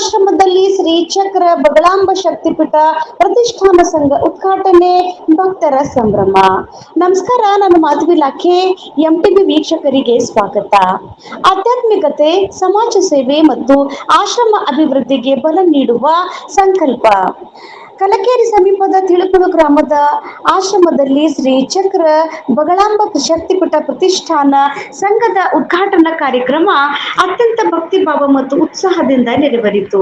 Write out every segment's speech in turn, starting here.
ಆಶ್ರಮದಲ್ಲಿ ಶ್ರೀ ಚಕ್ರ ಬಗಳಾಂಬ ಶಕ್ತಿಪೀಠ ಪ್ರತಿಷ್ಠಾನ ಸಂಘ ಉದ್ಘಾಟನೆ, ಭಕ್ತರ ಸಂಭ್ರಮ. ನಮಸ್ಕಾರ, ನಾನು ಮಾಧವಿ ಲಾಖೆ. ಎಂಟಿವಿ ವೀಕ್ಷಕರಿಗೆ ಸ್ವಾಗತ. ಆಧ್ಯಾತ್ಮಿಕತೆ, ಸಮಾಜ ಸೇವೆ ಮತ್ತು ಆಶ್ರಮ ಅಭಿವೃದ್ಧಿಗೆ ಬಲ ನೀಡುವ ಸಂಕಲ್ಪ. ಕಲಕೇರಿ ಸಮೀಪದ ತಿಳುಕುಳು ಗ್ರಾಮದ ಆಶ್ರಮದಲ್ಲಿ ಶ್ರೀ ಚಕ್ರ ಬಗಳಾಂಬ ಶಕ್ತಿಪೀಠ ಪ್ರತಿಷ್ಠಾನ ಸಂಘದ ಉದ್ಘಾಟನಾ ಕಾರ್ಯಕ್ರಮ ಅತ್ಯಂತ ಭಕ್ತಿಭಾವ ಮತ್ತು ಉತ್ಸಾಹದಿಂದ ನೆರವೇರಿತು.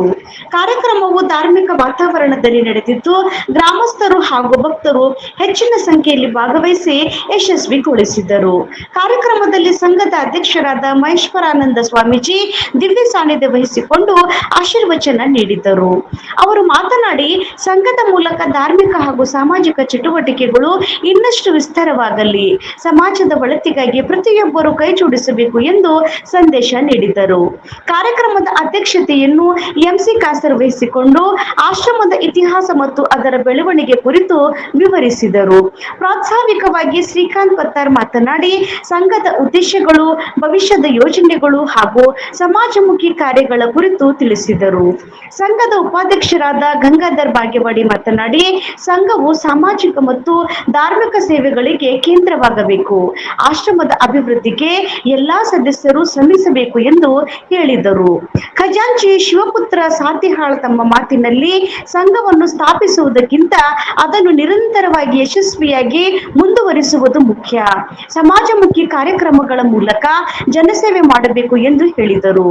ಕಾರ್ಯಕ್ರಮವು ಧಾರ್ಮಿಕ ವಾತಾವರಣದಲ್ಲಿ ನಡೆದಿದ್ದು, ಗ್ರಾಮಸ್ಥರು ಹಾಗೂ ಭಕ್ತರು ಹೆಚ್ಚಿನ ಸಂಖ್ಯೆಯಲ್ಲಿ ಭಾಗವಹಿಸಿ ಯಶಸ್ವಿಗೊಳಿಸಿದರು. ಕಾರ್ಯಕ್ರಮದಲ್ಲಿ ಸಂಘದ ಅಧ್ಯಕ್ಷರಾದ ಮಹೇಶ್ವರಾನಂದ ಸ್ವಾಮೀಜಿ ದಿವ್ಯ ಸಾನ್ನಿಧ್ಯ ವಹಿಸಿಕೊಂಡು ಆಶೀರ್ವಚನ ನೀಡಿದರು. ಅವರು ಮಾತನಾಡಿ, ಸಂಘದ ಮೂಲಕ ಧಾರ್ಮಿಕ ಹಾಗೂ ಸಾಮಾಜಿಕ ಚಟುವಟಿಕೆಗಳು ಇನ್ನಷ್ಟು ವಿಸ್ತಾರವಾಗಲಿ, ಸಮಾಜದ ಒಳಿತಿಗಾಗಿ ಪ್ರತಿಯೊಬ್ಬರು ಕೈ ಜೋಡಿಸಬೇಕು ಎಂದು ಸಂದೇಶ ನೀಡಿದರು. ಕಾರ್ಯಕ್ರಮದ ಅಧ್ಯಕ್ಷತೆಯನ್ನು ಎಂಸಿ ಕಾಸರ್ ವಹಿಸಿಕೊಂಡು ಆಶ್ರಮದ ಇತಿಹಾಸ ಮತ್ತು ಅದರ ಬೆಳವಣಿಗೆ ಕುರಿತು ವಿವರಿಸಿದರು. ಪ್ರಾಸ್ತಾವಿಕವಾಗಿ ಶ್ರೀಕಾಂತ್ ಪತ್ತಾರ್ ಮಾತನಾಡಿ, ಸಂಘದ ಉದ್ದೇಶಗಳು, ಭವಿಷ್ಯದ ಯೋಜನೆಗಳು ಹಾಗೂ ಸಮಾಜಮುಖಿ ಕಾರ್ಯಗಳ ಕುರಿತು ತಿಳಿಸಿದರು. ಸಂಘದ ಉಪಾಧ್ಯಕ್ಷರಾದ ಗಂಗಾಧರ್ ಭಾಗ್ಯವಾಡಿ ಮಾತನಾಡಿ, ಸಂಘವು ಸಾಮಾಜಿಕ ಮತ್ತು ಧಾರ್ಮಿಕ ಸೇವೆಗಳಿಗೆ ಕೇಂದ್ರವಾಗಬೇಕು, ಆಶ್ರಮದ ಅಭಿವೃದ್ಧಿಗೆ ಎಲ್ಲಾ ಸದಸ್ಯರು ಶ್ರಮಿಸಬೇಕು ಎಂದು ಹೇಳಿದರು. ಖಜಾಂಚಿ ಶಿವಪುತ್ರ ಸಾತಿಹಾಳ್ ತಮ್ಮ ಮಾತಿನಲ್ಲಿ, ಸಂಘವನ್ನು ಸ್ಥಾಪಿಸುವುದಕ್ಕಿಂತ ಅದನ್ನು ನಿರಂತರವಾಗಿ ಯಶಸ್ವಿಯಾಗಿ ಮುಂದುವರಿಸುವುದು ಮುಖ್ಯ. ಸಮಾಜಮುಖಿ ಕಾರ್ಯಕ್ರಮಗಳ ಮೂಲಕ ಜನಸೇವೆ ಮಾಡಬೇಕು ಎಂದು ಹೇಳಿದರು.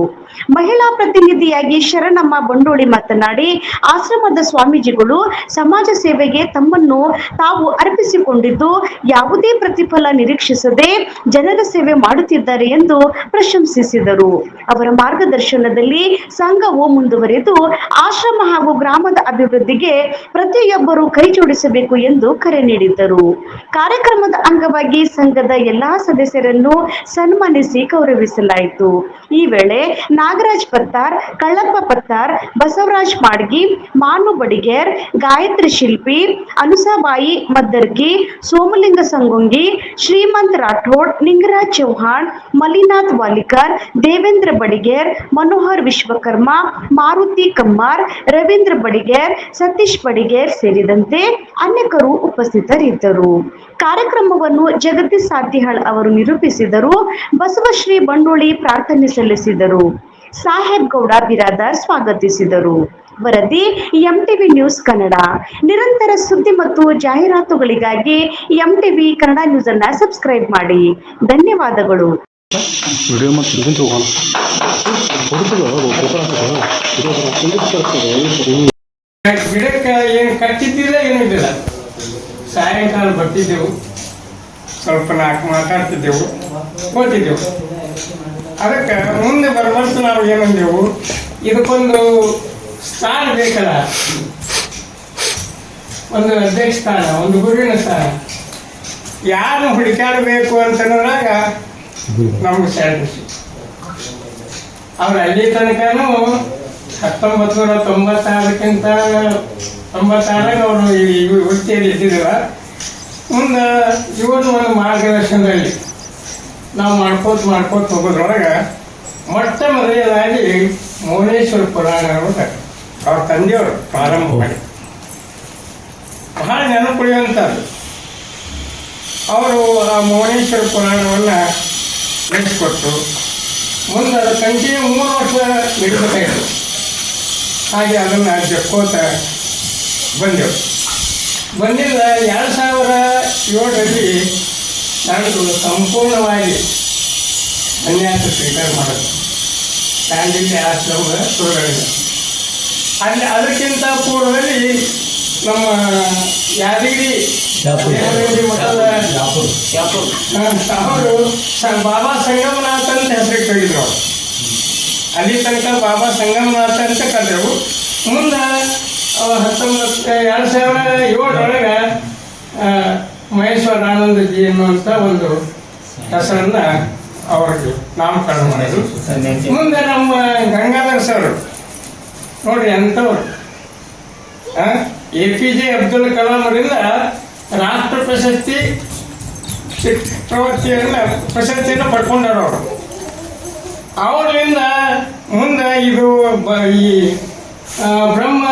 ಮಹಿಳಾ ಪ್ರತಿನಿಧಿಯಾಗಿ ಶರಣಮ್ಮ ಬಂಡೋಳಿ ಮಾತನಾಡಿ, ಆಶ್ರಮದ ಸ್ವಾಮೀಜಿಗಳು ಸಮಾಜ ಸೇವೆಗೆ ತಮ್ಮನ್ನು ತಾವು ಅರ್ಪಿಸಿಕೊಂಡಿದ್ದು, ಯಾವುದೇ ಪ್ರತಿಫಲ ನಿರೀಕ್ಷಿಸದೆ ಜನರ ಸೇವೆ ಮಾಡುತ್ತಿದ್ದಾರೆ ಎಂದು ಪ್ರಶಂಸಿಸಿದರು. ಅವರ ಮಾರ್ಗದರ್ಶನದಲ್ಲಿ ಸಂಘವು ಮುಂದುವರೆದು ಆಶ್ರಮ ಹಾಗೂ ಗ್ರಾಮದ ಅಭಿವೃದ್ಧಿಗೆ ಪ್ರತಿಯೊಬ್ಬರು ಕೈ ಜೋಡಿಸಬೇಕು ಎಂದು ಕರೆ ನೀಡಿದ್ದರು. ಕಾರ್ಯಕ್ರಮದ ಅಂಗವಾಗಿ ಸಂಘದ ಎಲ್ಲಾ ಸದಸ್ಯರನ್ನು ಸನ್ಮಾನಿಸಿ ಗೌರವಿಸಲಾಯಿತು. ಈ ವೇಳೆ ನಾಗರಾಜ್ ಪತ್ತಾರ್, ಕಳ್ಳಪ್ಪ ಪತ್ತಾರ್, ಬಸವರಾಜ್ ಮಾಡ್ಗಿ, ಮಾನು ಬಡಿಗೇರ್, ಗಾಯತ್ರಿ ಶಿಲ್ಪಿ, ಅನುಸಾಬಾಯಿ ಮದ್ದರ್ಗಿ, ಸೋಮಲಿಂಗ ಸಂಗುಂಗಿ, ಶ್ರೀಮಂತ್ ರಾಠೋಡ್, ನಿಂಗರಾಜ್ ಚೌಹಾಣ್, ಮಲ್ಲಿನಾಥ್ ವಾಲಿಕರ್, ದೇವೇಂದ್ರ ಬಡಿಗೇರ್, ಮನೋಹರ್ ವಿಶ್ವಕರ್ಮ, ಮಾರುತಿ ಕಮ್ಮಾರ್, ರವೀಂದ್ರ ಬಡಿಗೇರ್, ಸತೀಶ್ ಬಡಿಗೇರ್ ಸೇರಿದಂತೆ ಅನೇಕರು ಉಪಸ್ಥಿತರಿದ್ದರು. ಕಾರ್ಯಕ್ರಮವನ್ನು ಜಗದೀಶ್ ಸಾತಿಹಾಳ್ ಅವರು ನಿರೂಪಿಸಿದರು. ಬಸವಶ್ರೀ ಬಂಡೋಳಿ ಪ್ರಾರ್ಥನೆ ಸಲ್ಲಿಸಿದರು. ಸಾಹೇಬ್ ಗೌಡ ಬಿರಾದಾರ್ ಸ್ವಾಗತಿಸಿದರು. ವರದಿ ಎಂಟಿವಿ ನ್ಯೂಸ್ ಕನ್ನಡ. ನಿರಂತರ ಸುದ್ದಿ ಮತ್ತು ಜಾಹೀರಾತುಗಳಿಗಾಗಿ ಎಂಟಿವಿ ಕನ್ನಡ ನ್ಯೂಸ್ ಅನ್ನು ಸಬ್ಸ್ಕ್ರೈಬ್ ಮಾಡಿ. ಧನ್ಯವಾದಗಳು. ಗಿಡಕ್ಕೆ ಏನು ಕಟ್ಟಿದ್ದಿಲ್ಲ, ಏನಿದ್ದಿಲ್ಲ. ಸಾಯಂಕಾಲ ಬರ್ತಿದ್ದೆವು, ಸ್ವಲ್ಪ ನಾಲ್ಕು ಮಾತಾಡ್ತಿದ್ದೆವು, ಓದ್ತಿದ್ದೆವು. ಅದಕ್ಕೆ ಮುಂದೆ ಬರ್ಬರ್ತು ನಾವು ಏನಂದೆವು, ಇದಕ್ಕೊಂದು ಸ್ಥಾನ ಬೇಕಲ್ಲ, ಒಂದು ಅಧ್ಯಕ್ಷ ಸ್ಥಾನ, ಒಂದು ಗುರುವಿನ ಸ್ಥಾನ. ಯಾರನ್ನು ಹುಡುಕಾಡಬೇಕು ಅಂತಂದಾಗ ನಮ್ಗೆ ಸ್ಯಾಟಿಸ್ಫೈ. ಅವ್ರು ಅಲ್ಲಿ ತನಕನೂ 1996ಕ್ಕಿಂತ 96 ಅವರು ಈ ವೃತ್ತಿಯಲ್ಲಿ ಇದ್ದಿದ್ದಿಲ್ಲ. ಮುಂದೆ ಇವರು ಒಂದು ಮಾರ್ಗದರ್ಶನದಲ್ಲಿ ನಾವು ಮಾಡ್ಕೋತ ಹೋಗೋದ್ರೊಳಗೆ ಮೊಟ್ಟ ಮೊದಲನೇದಾಗಿ ಮೌನೇಶ್ವರ ಪುರಾಣ ಅವ್ರ ತಂದೆಯವರು ಪ್ರಾರಂಭ ಮಾಡಿ ಬಹಳ ನೆನಪುಳಿಯುವಂಥದ್ದು. ಅವರು ಆ ಮೌನೇಶ್ವರ ಪುರಾಣವನ್ನು ನಡೆಸಿಕೊಟ್ಟು ಮುಂದೆ ಅದು ಕಂಟಿನ್ಯೂ 3 ವರ್ಷ ನಡೀಬೇಕಾಯಿತು. ಹಾಗೆ ಅದನ್ನು ಜಕ್ಕೋತ ಬಂದೆವು. ಬಂದಿದ್ದ 2007ರಲ್ಲಿ ನಾನು ಸಂಪೂರ್ಣವಾಗಿ ಸನ್ಯಾಸ ಸ್ವೀಕಾರ ಮಾಡೋದು ಗಾಂಧೀಜಿ ಆಶ್ರಮದ ಶುರುಗಳಿಂದ. ಅಲ್ಲಿ ಅದಕ್ಕಿಂತ ಪೂರ್ವದಲ್ಲಿ ನಮ್ಮ ಯಾದಗಿರಿ ಮಠದ ಅವರು ಬಾಬಾ ಸಂಗಮನಾಥ ಅಂತ ಹೆಸರಿಗೆ ಕರೆದಿದ್ರು. ಅವರು ಅಲ್ಲಿ ತನಕ ಬಾಬಾ ಸಂಗಮನಾಥ ಅಂತ ಕರೆದೆವು. ಮುಂದೆ 2007ರೊಳಗೆ ಮಹೇಶ್ವರಾನಂದಜಿ ಎನ್ನುವಂಥ ಒಂದು ಹೆಸರನ್ನು ಅವ್ರಿಗೆ ನಾಮಕರಣ ಮಾಡಿದ್ರು. ಮುಂದೆ ನಮ್ಮ ಗಂಗಾಧರ್ ಸರ್ ನೋಡ್ರಿ ಅಂಥವ್ರು APJ ಅಬ್ದುಲ್ ಕಲಾಂ ಅವರಿಂದ ರಾಷ್ಟ್ರ ಪ್ರಶಸ್ತಿ ಪ್ರಶಸ್ತಿಯನ್ನು ಪಡ್ಕೊಂಡವರು. ಅವರಿಂದ ಮುಂದೆ ಇದು ಈ ಬ್ರಹ್ಮ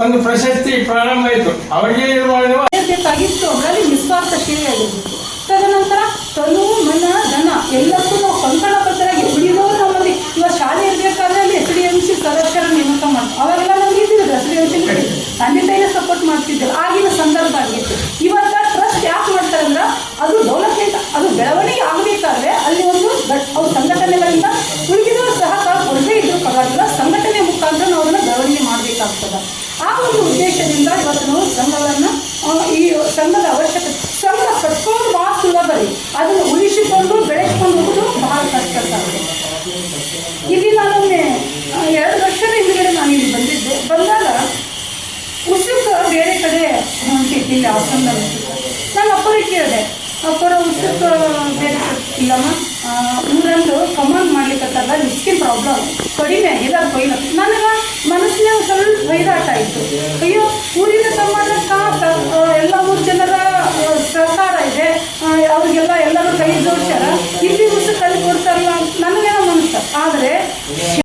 ಒಂದು ಪ್ರಶಸ್ತಿ ಪ್ರಾರಂಭ ಆಯಿತು. ಅವ್ರಿಗೆ ಇದು ಮಾಡಿದೆವು. ಬೇಕಾಗಿತ್ತು ಅದರಲ್ಲಿ ನಿಸ್ವಾರ್ಥ ಸೇವೆ ಆಗಿರ್ಬೇಕು. ತದನಂತರ ತನು ಮನ ಧನ ಎಲ್ಲಕ್ಕೂ ನಾವು ಕಂಕಣಬದ್ಧರಾಗಿ ಉಳಿದವರು ನಮ್ಮಲ್ಲಿ ಇವಾಗ ಶಾಲೆ ಇರಬೇಕಾದ್ರೆ ಅಲ್ಲಿ SDMC ಸದಸ್ಯರ ನೇಮಕ ಮಾಡ್ತೀವಿ. ಅವಾಗೆಲ್ಲ ನಮ್ಗೆ ಇದ್ದಿದ್ದು SDMC ತಂದೆ ತಾಯಿಗೆ ಸಪೋರ್ಟ್ ಮಾಡ್ತಿದ್ದರು ಆಗಿನ ಸಂದರ್ಭ ಆಗಿತ್ತು. ಇವಾಗ ಟ್ರಸ್ಟ್ ಯಾಕೆ ಮಾಡ್ತಾರೆ ಅಂದ್ರೆ ಅದು ಡೆವಲಪ್ಮೆಂಟ್, ಅದು ಬೆಳವಣಿಗೆ ಆಗಬೇಕಾದ್ರೆ ಅಲ್ಲಿ ಒಂದು ಅವ್ರ ಸಂಘಟನೆಗಳಿಂದ ಉಳಿದವರು ಸಹಕಾರ ಕೊಡದೇ ಇದ್ರೂ ಪರವಾಗಿಲ್ಲ, ಸಂಘಟನೆ ಮುಖಾಂತರ ನಾವು ಅದನ್ನು ಬೆಳವಣಿಗೆ ಮಾಡಬೇಕಾಗ್ತದೆ. ಆ ಒಂದು ಉದ್ದೇಶದಿಂದ ಇವತ್ತು ನಾವು ಸಂಘವನ್ನು ಈ ಸಂಘದ ಅವಶ್ಯಕತೆ, ಸಂಘ ಕಟ್ಕೊಂಡು ಭಾಳ ಸುಲಭ ರೀ, ಅದನ್ನು ಉಳಿಸಿಕೊಂಡು ಬೆಳೆಸ್ಕೊಂಡು ಹೋಗೋದು ಬಹಳ ಕಷ್ಟ ಸಾಧ್ಯ. ಇಲ್ಲಿ ನಾನೊಮ್ಮೆ 2 ವರ್ಷದ ಹಿಂದುಗಡೆ ನಾನು ಇಲ್ಲಿ ಬಂದಾಗ ಉಸುಕ ಬೇರೆ ಕಡೆ ಹೊಂಟಿತ್ತು, ಇಲ್ಲಿ ಹಾಸನ ನಾನು ಅಪ್ಪರಿಗೆ ಕೇಳಿದೆ, ಅಪ್ಪರ ಉಸುಕ ಬೇರೆ ಇಲ್ಲಮ್ಮ ಊರಂದು ಕಮಾಂಡ್ ಮಾಡ್ಲಿಕ್ಕತ್ತಲ್ಲ, ರಿಸ್ಕಿನ ಪ್ರಾಬ್ಲಮ್ ಕಡಿಮೆ ಆಗಿದೆ, ಅದು ಬೈಲ ನನಗೆ ಮನಸ್ಸಿನ ಸ್ವಲ್ಪ ಬೈದಾಟ ಆಯಿತು. ಅಯ್ಯೋ ಊರಿನ ಸಮಾಜಕ್ಕೆ ಎಲ್ಲ 3 ಜನರ ಸಹಕಾರ ಇದೆ, ಅವ್ರಿಗೆಲ್ಲ ಎಲ್ಲರೂ ಕೈ ಜೋಡಿಸ್ಯಾರ, ಇಲ್ಲಿ ಉಸುಕಲ್ಲಿ ಕೊಡ್ತಾರಲ್ಲ ನನಗೇನೋ ಮನಸ್ಸು. ಆದರೆ